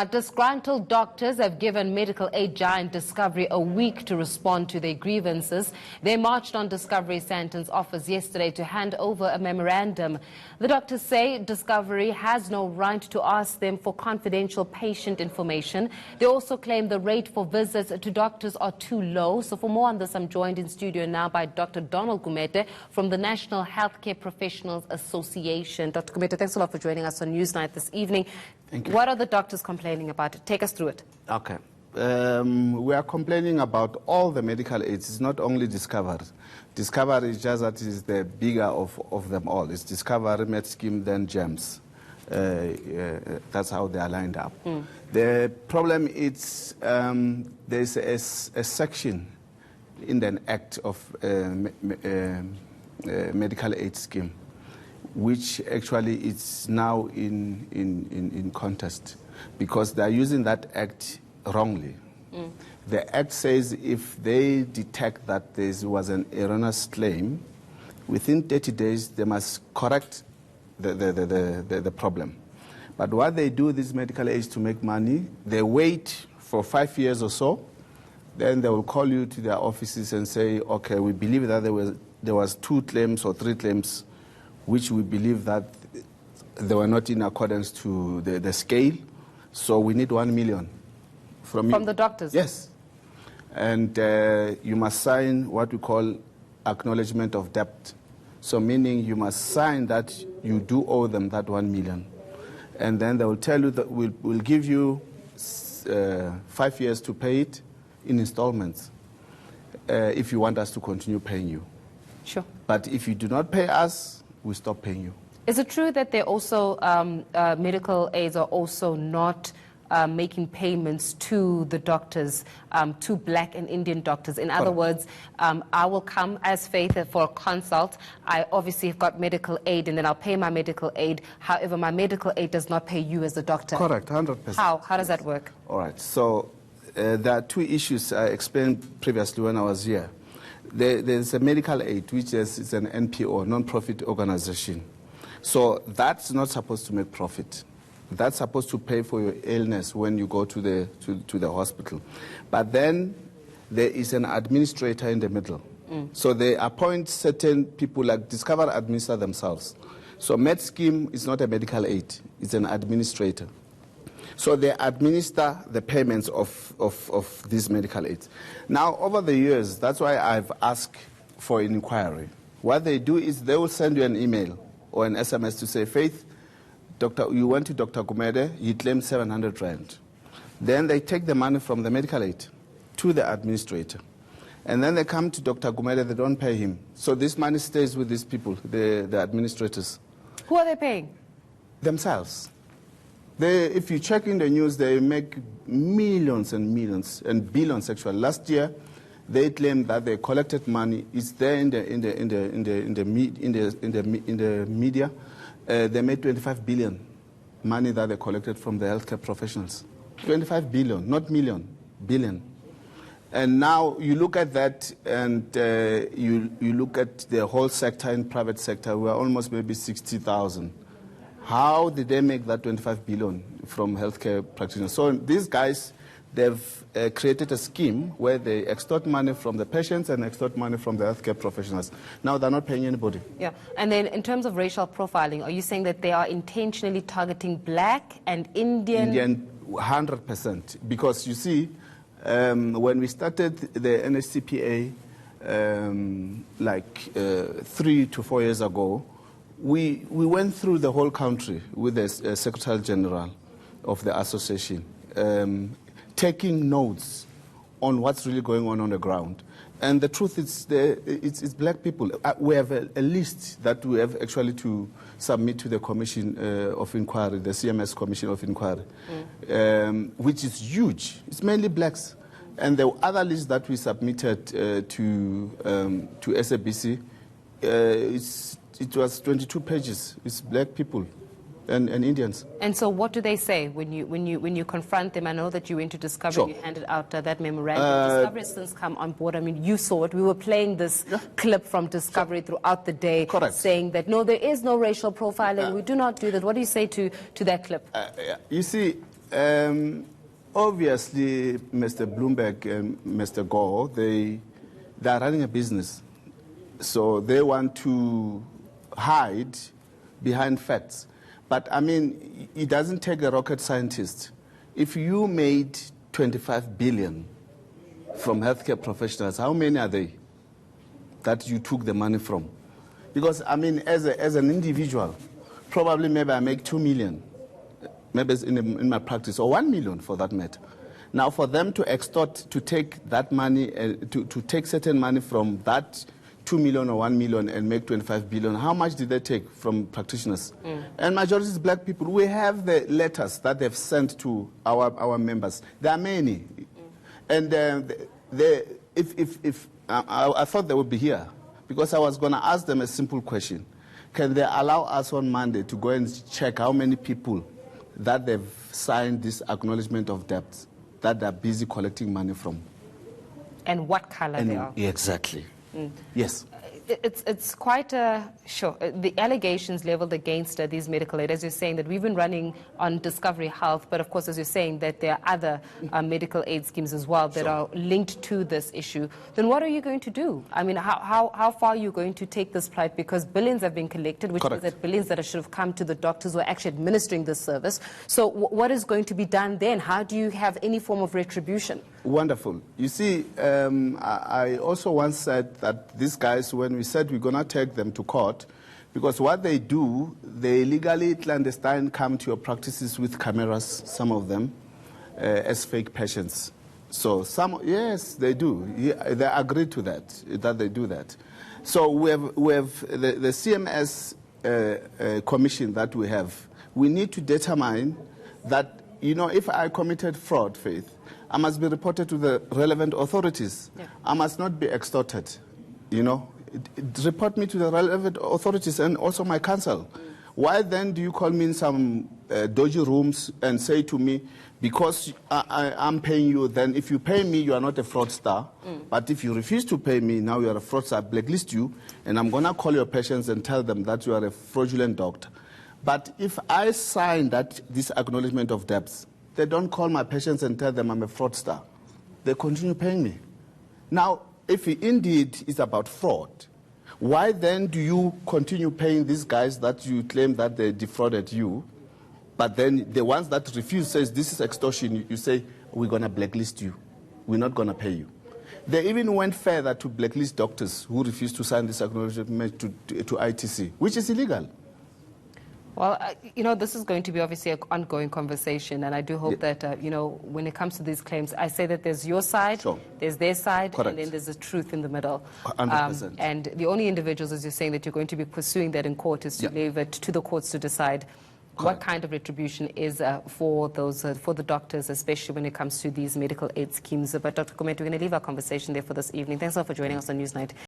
Disgruntled doctors have given medical aid giant Discovery a week to respond to their grievances. They marched on Discovery Sandton's office yesterday to hand over a memorandum. The doctors say Discovery has no right to ask them for confidential patient information. They also claim the rate for visits to doctors are too low. So for more on this, I'm joined in studio now by Dr. Donald Gumede from the National Healthcare Professionals Association. Dr. Gumede, thanks a lot for joining us on Newsnight this evening. Thank you. What are the doctors complaining about? Take us through it. Okay. We are complaining about all the medical aids. It's not only Discovery. Discovery is just that is the bigger of them all. It's Discovery, MedScheme, then GEMS. That's how they are lined up. The problem is there's a section in the Act of Medical Aid Scheme, which actually is now in contest because they are using that act wrongly. The act says if they detect that there was an erroneous claim, within 30 days they must correct the problem. But what they do, these medical aids, to make money, they wait for 5 years or so, then they will call you to their offices and say, okay, we believe that there was 2 claims or 3 claims which we believe that they were not in accordance to the scale, so we need 1 million from you. From the doctors? Yes. And you must sign what we call acknowledgement of debt. So meaning you must sign that you do owe them that 1 million. And then they will tell you that we'll give you 5 years to pay it in installments if you want us to continue paying you. Sure. But if you do not pay us, we stop paying you. Is it true that they also, medical aids are also not making payments to the doctors, to Black and Indian doctors? In other words, I will come as Faith for a consult. I obviously have got medical aid and then I'll pay my medical aid. However, my medical aid does not pay you as a doctor. Correct, 100%. How does that work? All right, so there are 2 issues I explained previously when I was here. There's a medical aid, which is an NPO, non-profit organization. So that's not supposed to make profit. That's supposed to pay for your illness when you go to the hospital. But then there is an administrator in the middle. So they appoint certain people, like Discover administer themselves. So MedScheme is not a medical aid, it's an administrator. So they administer the payments of these medical aids. Now, over the years, that's why I've asked for an inquiry. What they do is they will send you an email or an SMS to say, Faith, you went to Dr. Gumede, he claimed 700 rand. Then they take the money from the medical aid to the administrator. And then they come to Dr. Gumede, they don't pay him. So this money stays with these people, the administrators. Who are they paying? Themselves. If you check in the news, they make millions and millions and billions actually. Last year, they claimed that they collected money. It's there in the media. They made 25 billion money that they collected from the healthcare professionals. 25 billion, not million, billion. And now you look at that, and you look at the whole sector in private sector. We're almost maybe 60,000. How did they make that 25 billion from healthcare practitioners? So these guys, they've created a scheme where they extort money from the patients and extort money from the healthcare professionals. Now they're not paying anybody. Yeah. And then in terms of racial profiling, are you saying that they are intentionally targeting Black and Indian? Indian, 100%. Because you see, when we started the NHCPA like 3 to 4 years ago, we went through the whole country with the Secretary General of the association, taking notes on what's really going on the ground. And the truth is, it's Black people. We have a list that we have actually to submit to the Commission of Inquiry, the CMS Commission of Inquiry, which is huge. It's mainly Blacks. And the other list that we submitted to SABC, it was 22 pages. It's Black people and Indians. And so what do they say when you confront them? I know that you went to Discovery, sure. You handed out that memorandum. Discovery has since come on board. I mean, you saw it. We were playing this clip from Discovery throughout the day. Correct. Saying that, no, there is no racial profiling. We do not do that. What do you say to that clip? You see, Obviously, Mr. Bloomberg and Mr. Gore, they are running a business. So they want to hide behind facts. But, I mean, it doesn't take a rocket scientist. If you made 25 billion from healthcare professionals, how many are they that you took the money from? Because, I mean, as an individual, probably maybe I make 2 million. Maybe it's in my practice, or 1 million for that matter. Now, for them to extort, to take that money, to take certain money from that 2 million or 1 million and make 25 billion, how much did they take from practitioners? And majority is black people. We have the letters that they've sent to our members. There are many. And I thought they would be here, because I was going to ask them a simple question. Can they allow us on Monday to go and check how many people that they've signed this acknowledgement of debts that they're busy collecting money from? And what color they are? Exactly. Yes. It's quite sure. The allegations leveled against these medical aid, as you're saying, that we've been running on Discovery Health, but of course, as you're saying, that there are other medical aid schemes as well that are linked to this issue. Then what are you going to do? I mean, how far are you going to take this plight? Because billions have been collected, which means that billions that should have come to the doctors who are actually administering this service. So what is going to be done then? How do you have any form of retribution? Wonderful. You see, I also once said that these guys, when we said we're going to take them to court, because what they do, they illegally, clandestine, come to your practices with cameras, some of them, as fake patients. So some, yes, they do. They agree to that they do that. So we have the CMS commission that we have. We need to determine that, you know, if I committed fraud, Faith, I must be reported to the relevant authorities. Yeah. I must not be extorted, you know. Report me to the relevant authorities and also my counsel. Why then do you call me in some dodgy rooms and say to me, because I'm paying you, then if you pay me, you are not a fraudster. But if you refuse to pay me, now you are a fraudster, I blacklist you, and I'm going to call your patients and tell them that you are a fraudulent doctor. But if I sign this acknowledgement of debts, they don't call my patients and tell them I'm a fraudster. They continue paying me. Now, if indeed it's about fraud, why then do you continue paying these guys that you claim that they defrauded you, but then the ones that refuse says this is extortion, you say we're going to blacklist you, we're not going to pay you. They even went further to blacklist doctors who refused to sign this acknowledgement to ITC, which is illegal. Well, you know, this is going to be obviously an ongoing conversation, and I do hope that, you know, when it comes to these claims, I say that there's your side, there's their side, and then there's the truth in the middle. 100%. And the only individuals, as you're saying, that you're going to be pursuing that in court is to leave it to the courts to decide what kind of retribution is for the doctors, especially when it comes to these medical aid schemes. But Dr. Kumet, we're going to leave our conversation there for this evening. Thanks a lot for joining us on Newsnight.